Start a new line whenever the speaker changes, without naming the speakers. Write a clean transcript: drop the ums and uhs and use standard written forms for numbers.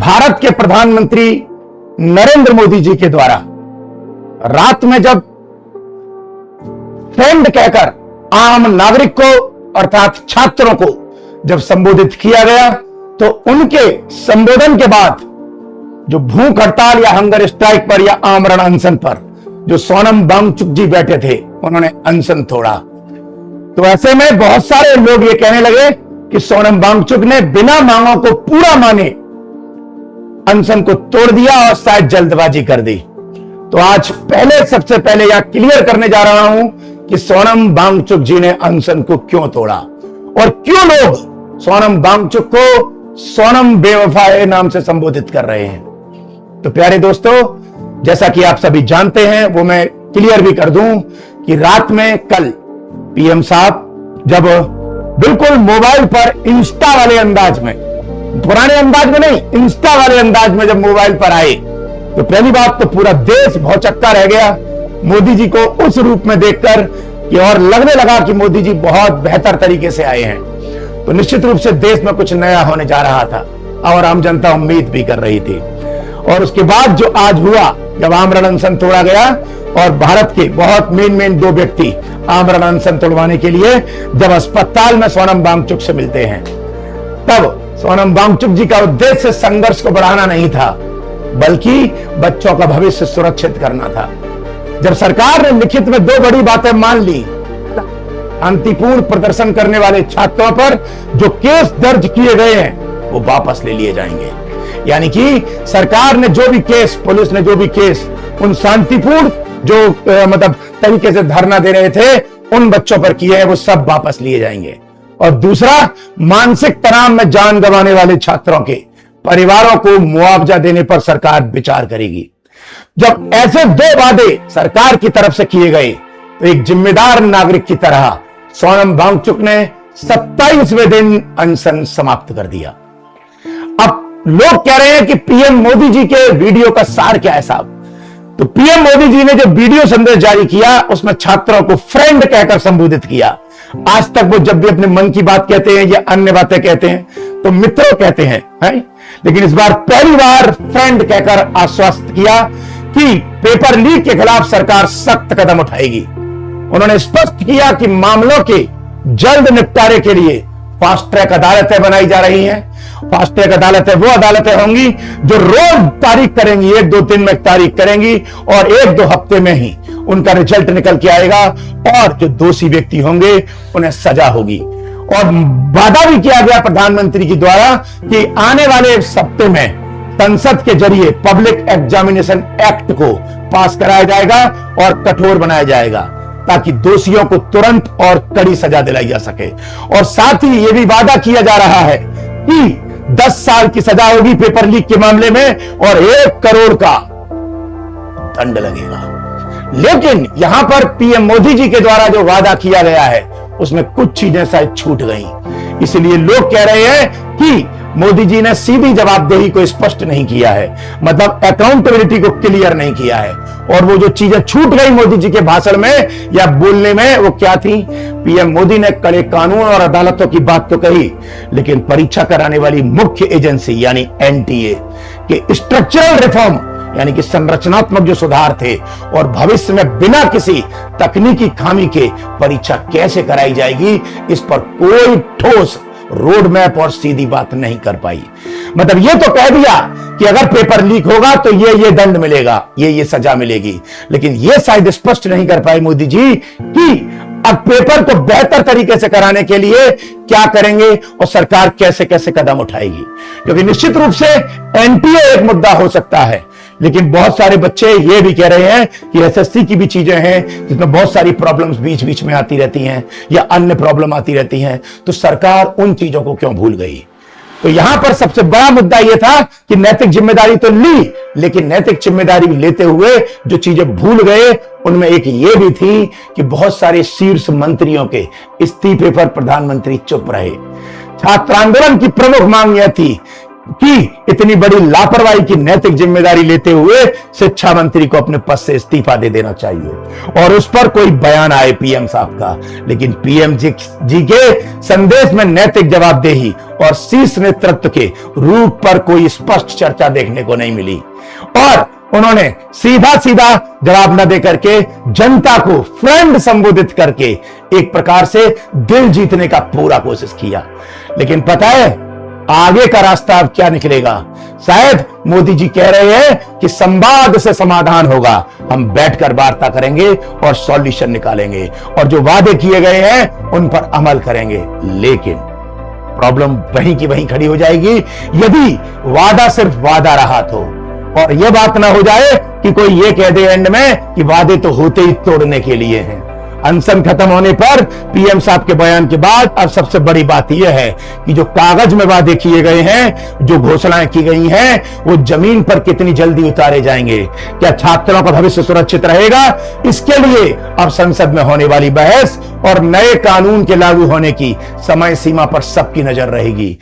भारत के प्रधानमंत्री नरेंद्र मोदी जी के द्वारा रात में जब फ्रेंड कहकर आम नागरिक को अर्थात छात्रों को जब संबोधित किया गया, तो उनके संबोधन के बाद जो भूख हड़ताल या हंगर स्ट्राइक पर या आमरण अनशन पर जो सोनम वांगचुक जी बैठे थे, उन्होंने अनशन तोड़ा। तो ऐसे में बहुत सारे लोग ये कहने लगे कि सोनम वांगचुक ने बिना मांगों को पूरा माने अनशन को तोड़ दिया और शायद जल्दबाजी कर दी। तो आज सबसे पहले यह क्लियर करने जा रहा हूं कि सोनम वांगचुक जी ने अनशन को क्यों तोड़ा और क्यों लोग सोनम वांगचुक को सोनम बेवफा नाम से संबोधित कर रहे हैं। तो प्यारे दोस्तों, जैसा कि आप सभी जानते हैं, वो मैं क्लियर भी कर दूं कि रात में कल पीएम साहब जब बिल्कुल मोबाइल पर इंस्टा वाले अंदाज में, पुराने अंदाज में नहीं, इंस्टा वाले अंदाज में जब मोबाइल पर आए, तो पहली बात तो पूरा देश भौचक्का रह गया मोदी जी को उस रूप में देखकर कि और लगने लगा कि मोदी जी बहुत बेहतर तरीके से आए हैं। तो निश्चित रूप से देश में कुछ नया होने जा रहा था और आम जनता उम्मीद भी कर रही थी। और उसके बाद जो आज हुआ, जब आमरण अनशन तोड़ा गया और भारत के बहुत मेन दो व्यक्ति आमरण अनशन तोड़वाने के लिए जब अस्पताल में सोनम वांगचुक से मिलते हैं, तब सोनम वांगचुक जी का उद्देश्य संघर्ष को बढ़ाना नहीं था, बल्कि बच्चों का भविष्य सुरक्षित करना था। जब सरकार ने लिखित में दो बड़ी बातें मान ली, शांतिपूर्ण प्रदर्शन करने वाले छात्रों पर जो केस दर्ज किए गए हैं वो वापस ले लिए जाएंगे। यानी कि सरकार ने जो भी केस, पुलिस ने जो भी केस उन शांतिपूर्ण जो मतलब तरीके से धरना दे रहे थे उन बच्चों पर किए हैं, वो सब वापस लिए जाएंगे। और दूसरा, मानसिक तनाव में जान गंवाने वाले छात्रों के परिवारों को मुआवजा देने पर सरकार विचार करेगी। जब ऐसे दो वादे सरकार की तरफ से किए गए, तो एक जिम्मेदार नागरिक की तरह सोनम वांगचुक ने 27वें दिन अनशन समाप्त कर दिया। अब लोग कह रहे हैं कि पीएम मोदी जी के वीडियो का सार क्या है साहब? तो पीएम मोदी जी ने जो वीडियो संदेश जारी किया, उसमें छात्रों को फ्रेंड कहकर संबोधित किया। आज तक वो जब भी अपने मन की बात कहते हैं या अन्य बातें कहते हैं तो मित्रों कहते हैं, लेकिन इस बार पहली बार फ्रेंड कहकर आश्वस्त किया कि पेपर लीक के खिलाफ सरकार सख्त कदम उठाएगी। उन्होंने स्पष्ट किया कि मामलों के जल्द निपटारे के लिए फास्ट ट्रैक अदालतें बनाई जा रही हैं। फास्ट ट्रैक अदालतें वो अदालतें होंगी जो रोज तारीख करेंगी, 1-2 दिन में तारीख करेंगी और 1-2 हफ्ते में ही उनका रिजल्ट निकल के आएगा और जो दोषी व्यक्ति होंगे उन्हें सजा होगी। और वादा भी किया गया प्रधानमंत्री के द्वारा कि आने वाले हफ्ते में संसद के जरिए पब्लिक एग्जामिनेशन एक्ट को पास कराया जाएगा और कठोर बनाया जाएगा, ताकि दोषियों को तुरंत और कड़ी सजा दिलाई जा सके। और साथ ही यह भी वादा किया जा रहा है कि 10 साल की सजा होगी पेपर लीक के मामले में और 1 करोड़ का दंड लगेगा। लेकिन यहां पर पीएम मोदी जी के द्वारा जो वादा किया गया है उसमें कुछ चीजें शायद छूट गई। इसलिए लोग कह रहे हैं कि मोदी जी ने सीधी जवाबदेही को स्पष्ट नहीं किया है, मतलब अकाउंटेबिलिटी को क्लियर नहीं किया है। और वो जो चीजें छूट गई मोदी जी के भाषण में या बोलने में, वो क्या थी? पीएम मोदी ने कड़े कानून और अदालतों की बात तो कही, लेकिन परीक्षा कराने वाली मुख्य एजेंसी यानी एनटीए के स्ट्रक्चरल रिफॉर्म यानी कि संरचनात्मक जो सुधार थे और भविष्य में बिना किसी तकनीकी खामी के परीक्षा कैसे कराई जाएगी, इस पर कोई ठोस रोड मैप और सीधी बात नहीं कर पाई। मतलब ये तो कह दिया कि अगर पेपर लीक होगा तो ये दंड मिलेगा, ये सजा मिलेगी, लेकिन ये शायद स्पष्ट नहीं कर पाए मोदी जी कि अब पेपर को बेहतर तरीके से कराने के लिए क्या करेंगे और सरकार कैसे कैसे कदम उठाएगी। क्योंकि निश्चित रूप से एनटीए एक मुद्दा हो सकता है, लेकिन बहुत सारे बच्चे ये भी कह रहे हैं कि एसएससी की भी चीजें हैं जिसमें बहुत सारी प्रॉब्लम्स बीच बीच में आती रहती हैं या अन्य प्रॉब्लम आती रहती हैं, तो सरकार उन चीजों को क्यों भूल गई? तो यहां पर सबसे बड़ा मुद्दा यह था कि नैतिक जिम्मेदारी तो ली, लेकिन नैतिक जिम्मेदारी लेते हुए जो चीजें भूल गए उनमें एक ये भी थी कि बहुत सारे शीर्ष मंत्रियों के इस्तीफे पर प्रधानमंत्री चुप रहे। छात्र आंदोलन की प्रमुख मांग यह थी की इतनी बड़ी लापरवाही की नैतिक जिम्मेदारी लेते हुए शिक्षा मंत्री को अपने पद से इस्तीफा दे देना चाहिए और उस पर कोई बयान आए पीएम साहब का। लेकिन पीएम जी के संदेश में नैतिक जवाबदेही और शीर्ष नेतृत्व के रूप पर कोई स्पष्ट चर्चा देखने को नहीं मिली और उन्होंने सीधा सीधा जवाब न देकर के जनता को फ्रेंड संबोधित करके एक प्रकार से दिल जीतने का पूरा कोशिश किया। लेकिन पता है आगे का रास्ता अब क्या निकलेगा? शायद मोदी जी कह रहे हैं कि संवाद से समाधान होगा, हम बैठकर वार्ता करेंगे और सॉल्यूशन निकालेंगे और जो वादे किए गए हैं उन पर अमल करेंगे। लेकिन प्रॉब्लम वहीं की वहीं खड़ी हो जाएगी यदि वादा सिर्फ वादा रहा तो, और यह बात ना हो जाए कि कोई ये कह दे एंड में कि वादे तो होते ही तोड़ने के लिए हैं। अनशन खत्म होने पर पीएम साहब के बयान के बाद अब सबसे बड़ी बात यह है कि जो कागज में वादे किए गए हैं, जो घोषणाएं की गई हैं, वो जमीन पर कितनी जल्दी उतारे जाएंगे? क्या छात्रों का भविष्य सुरक्षित रहेगा? इसके लिए अब संसद में होने वाली बहस और नए कानून के लागू होने की समय सीमा पर सबकी नजर रहेगी।